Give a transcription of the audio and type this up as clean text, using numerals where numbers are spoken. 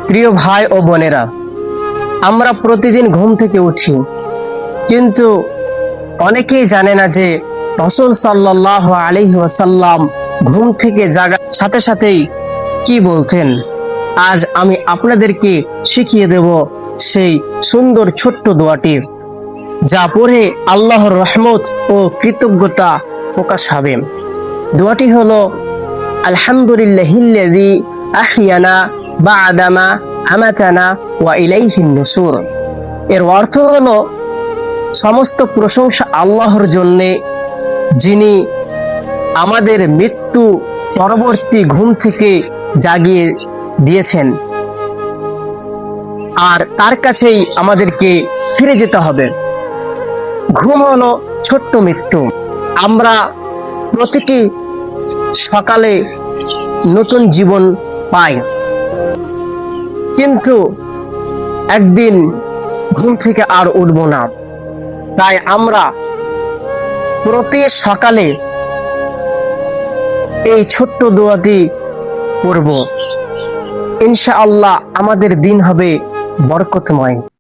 প্রিয় ভাই ও বোনেরা, আমরা প্রতিদিন ঘুম থেকে উঠি, কিন্তু অনেকেই জানে না যে রাসূল সাল্লাল্লাহু আলাইহি ওয়াসাল্লাম ঘুম থেকে জাগার সাথে সাথেই কি বলতেন। আজ আমি আপনাদেরকে শিখিয়ে দেব সেই সুন্দর ছোট্ট দোয়াটি, যা পড়ে আল্লাহর রহমত ও কৃতজ্ঞতা প্রকাশ হবে। দোয়াটি হলো আলহামদুলিল্লাহিল্লাযী আহইয়ানা বা'দামা আমাতানা ওয়া ইলাইহিন নুশুর। এর অর্থ হলো সমস্ত প্রশংসা আল্লাহর জন্যে, যিনি আমাদের মৃত্যু পরবর্তী ঘুম থেকে জাগিয়ে দিয়েছেন, আর তার কাছেই আমাদেরকে ফিরে যেতে হবে। ঘুম হলো ছোট্ট মৃত্যু। আমরা প্রতিটি সকালে নতুন জীবন পাই, কিন্তু একদিন ঘুম থেকে আর উঠব না। তাই আমরা প্রতি সকালে এই ছোট্ট দোয়াটি পড়ব। ইনশাআল্লাহ আমাদের দিন হবে বরকতময়।